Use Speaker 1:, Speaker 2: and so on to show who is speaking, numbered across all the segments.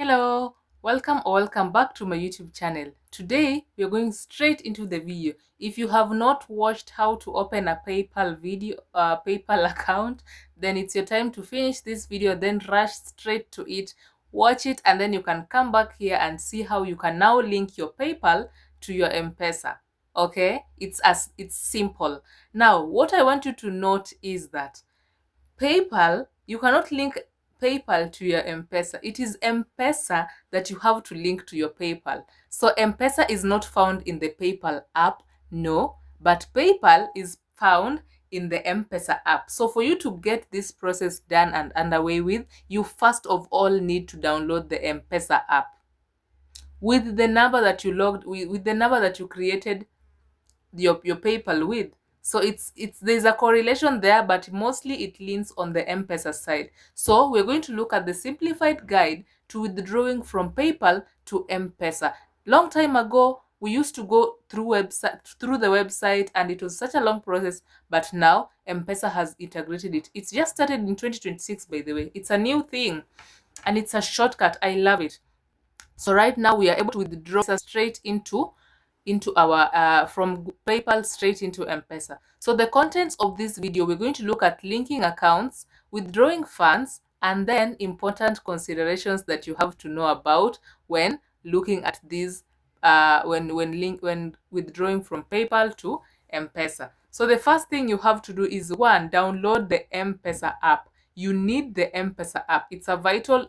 Speaker 1: Hello, welcome or welcome back to my YouTube channel. Today we are going straight into the video. If you have not watched how to open a PayPal account, then it's your time to finish this video, then rush straight to it, watch it, and then you can come back here and see how you can now link your PayPal to your M-Pesa. Okay, it's simple. Now, what I want you to note is that PayPal, you cannot link PayPal to your M-Pesa. It is M-Pesa that you have to link to your PayPal. So M-Pesa is not found in the PayPal app, no, but PayPal is found in the M-Pesa app. So for you to get this process done and underway with, you first of all need to download the M-Pesa app with the number that you logged with the number that you created your PayPal with. So it's there's a correlation there, but mostly it leans on the M-Pesa side. So we're going to look at the simplified guide to withdrawing from PayPal to M-Pesa. Long time ago, we used to go through the website, and it was such a long process, but now M-Pesa has integrated it. It's just started in 2026, by the way. It's a new thing and it's a shortcut. I love it. So right now we are able to withdraw straight into our from PayPal straight into M-Pesa. So the contents of this video, we're going to look at linking accounts, withdrawing funds, and then important considerations that you have to know about when looking at these when withdrawing from PayPal to M-Pesa. So the first thing you have to do is, one, download the M-Pesa app. You need the M-Pesa app. It's a vital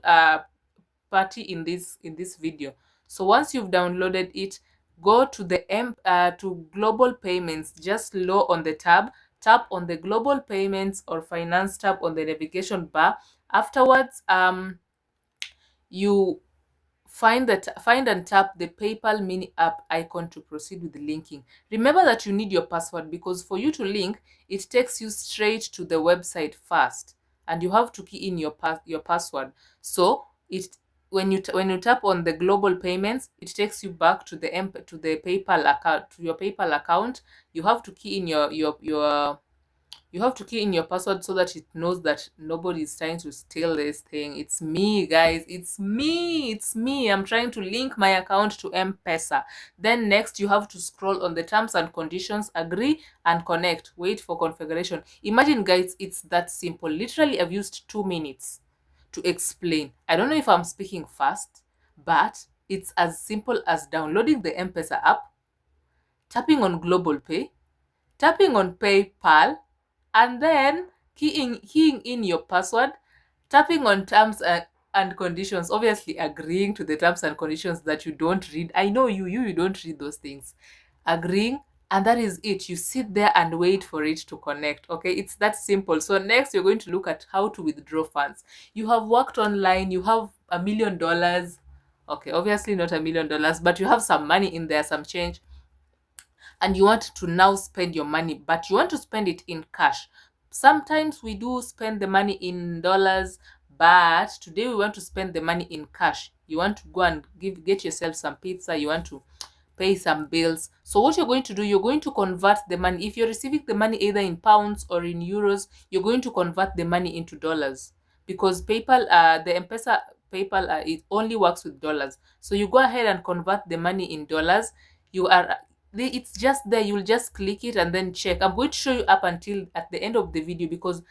Speaker 1: party in this video. So once you've downloaded it, go to the to global payments. Just low on the tab, tap on the global payments or finance tab on the navigation bar. Afterwards, you find and tap the PayPal mini app icon to proceed with the linking. Remember that you need your password, because for you to link, it takes you straight to the website first, and you have to key in your password. So it when you tap on the global payments, it takes you back to the PayPal account, to your PayPal account. You have to key in your password so that it knows that nobody is trying to steal this thing. It's me, guys. It's me. I'm trying to link my account to M-Pesa. Then next, you have to scroll on the terms and conditions, agree and connect. Wait for configuration. Imagine, guys, it's that simple. Literally, I've used 2 minutes to explain. I don't know if I'm speaking fast, but it's as simple as downloading the M-Pesa app, tapping on Global Pay, tapping on PayPal, and then keying in your password, tapping on terms and conditions, obviously agreeing to the terms and conditions that you don't read. I know you don't read those things. Agreeing, and that is it. You sit there and wait for it to connect. Okay, it's that simple. So next, you're going to look at how to withdraw funds. You have worked online, you have $1 million. Okay, obviously not $1 million, but you have some money in there, some change, and you want to now spend your money, but you want to spend it in cash. Sometimes we do spend the money in dollars, but today we want to spend the money in cash. You want to go and get yourself some pizza, you want to pay some bills. So what you're going to do, you're going to convert the money. If you're receiving the money either in pounds or in euros, you're going to convert the money into dollars, because PayPal, the M-Pesa PayPal, it only works with dollars. So you go ahead and convert the money in dollars. It's just there. You'll just click it and then check. I'm going to show you up until at the end of the video, because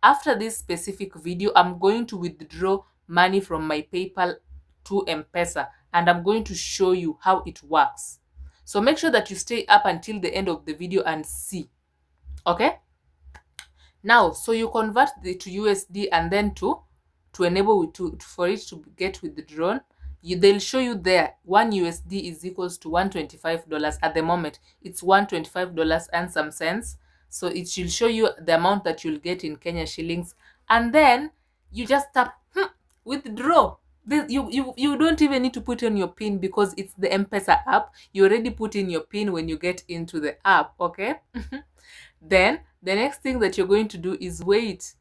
Speaker 1: after this specific video, I'm going to withdraw money from my PayPal to M-Pesa, and I'm going to show you how it works. So make sure that you stay up until the end of the video and see. Okay? Now, so you convert to USD, and then to enable for it to get withdrawn, they'll show you there 1 USD is equals to $125. At the moment, it's $125 and some cents. So it should show you the amount that you'll get in Kenya shillings, and then you just tap withdraw. You don't even need to put in your PIN, because it's the M-Pesa app. You already put in your PIN when you get into the app. Okay. Then the next thing that you're going to do is wait.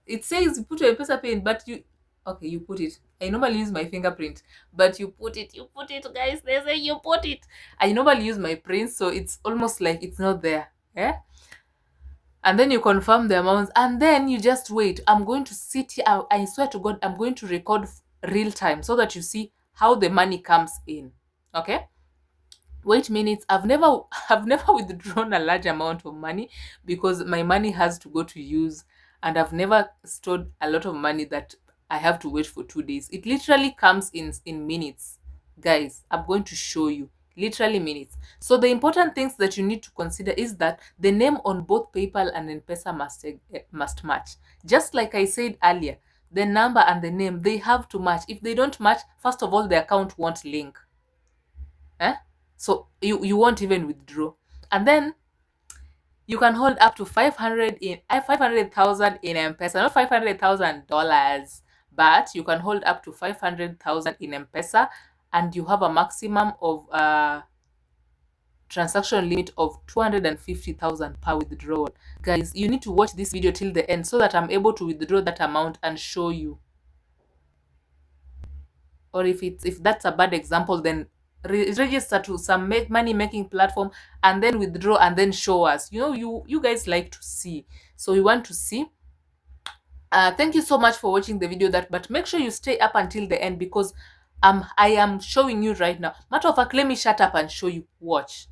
Speaker 1: It says you put your M-Pesa PIN, but you put it. I normally use my fingerprint, but you put it, guys. They say you put it. I normally use my print, so it's almost like it's not there. And then you confirm the amounts, and then you just wait. I'm going to sit here. I swear to God, I'm going to record real time so that you see how the money comes in. Okay, wait minutes. I've never withdrawn a large amount of money because my money has to go to use, and I've never stored a lot of money that I have to wait for 2 days. It literally comes in minutes. Guys, I'm going to show you, literally minutes. So the important things that you need to consider is that the name on both PayPal and M-Pesa must match. Just like I said earlier, the number and the name, they have to match. If they don't match, first of all, the account won't link. Eh? So you won't even withdraw. And then you can hold up to 500,000 in M-Pesa, not $500,000, but you can hold up to 500,000 in M-Pesa, and you have a maximum of transaction limit of 250,000 per withdrawal. Guys, you need to watch this video till the end so that I'm able to withdraw that amount and show you. Or if that's a bad example, then register to some money making platform and then withdraw and then show us. You guys like to see, so we want to see. Thank you so much for watching the video, but make sure you stay up until the end because I am showing you right now. Matter of fact, let me shut up and show you. Watch.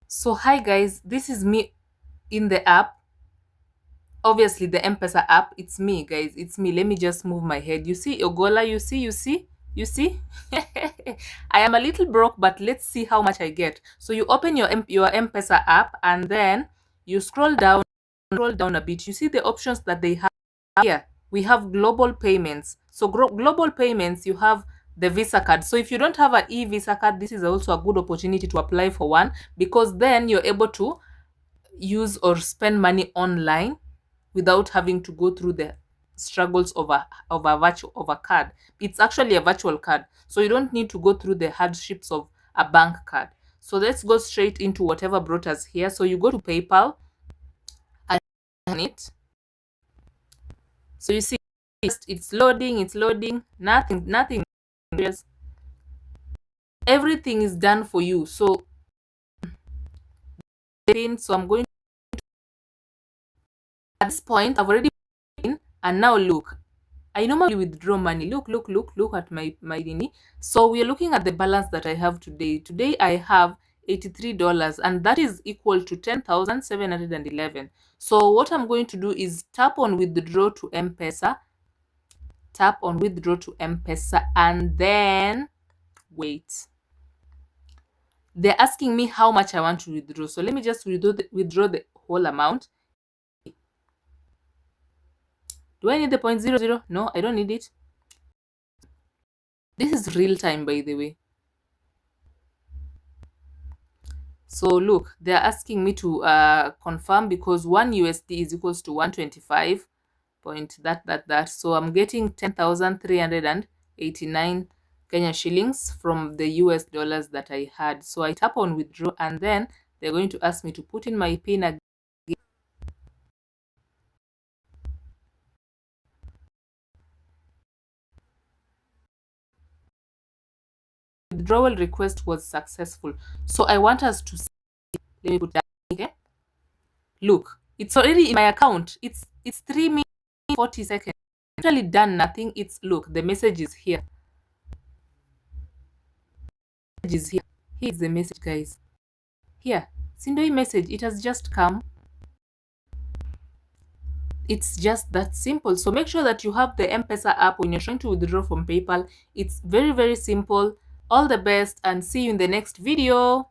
Speaker 1: So hi guys, this is me in the app. Obviously the M-Pesa app. It's me, guys, it's me. Let me just move my head. You see Ogola? You see I am a little broke, but let's see how much I get. So you open your M-Pesa app and then you scroll down a bit. You see the options that they have here. We have global payments. So global payments, you have the Visa card. So if you don't have an e-Visa card, this is also a good opportunity to apply for one, because then you're able to use or spend money online without having to go through the struggles of a card. It's actually a virtual card, so you don't need to go through the hardships of a bank card. So let's go straight into whatever brought us here. So you go to PayPal and it. So you see it's loading. Nothing. Everything is done for you. So I'm going at this point. I've already in, and now look, I normally withdraw money. Look at my money. So we are looking at the balance that I have today. Today I have $83, and that is equal to 10,711. So what I'm going to do is tap on withdraw to M-Pesa. Tap on withdraw to M-Pesa, and then wait. They're asking me how much I want to withdraw. So let me just withdraw the whole amount. Do I need the 0.00? No, I don't need it. This is real time, by the way. So look, they're asking me to confirm, because 1 USD is equals to 125 point that. So I'm getting 10,389 Kenya shillings from the US dollars that I had. So I tap on withdraw, and then they're going to ask me to put in my PIN again. Withdrawal request was successful. So I want us to see. Let me put that. Okay. Look, it's already in my account. It's 3 minutes 40 seconds. Actually done nothing. Look, the message is here. Here is the message, guys. Here, Sindoi message. It has just come. It's just that simple. So make sure that you have the M-Pesa app when you're trying to withdraw from PayPal. It's very, very simple. All the best, and see you in the next video.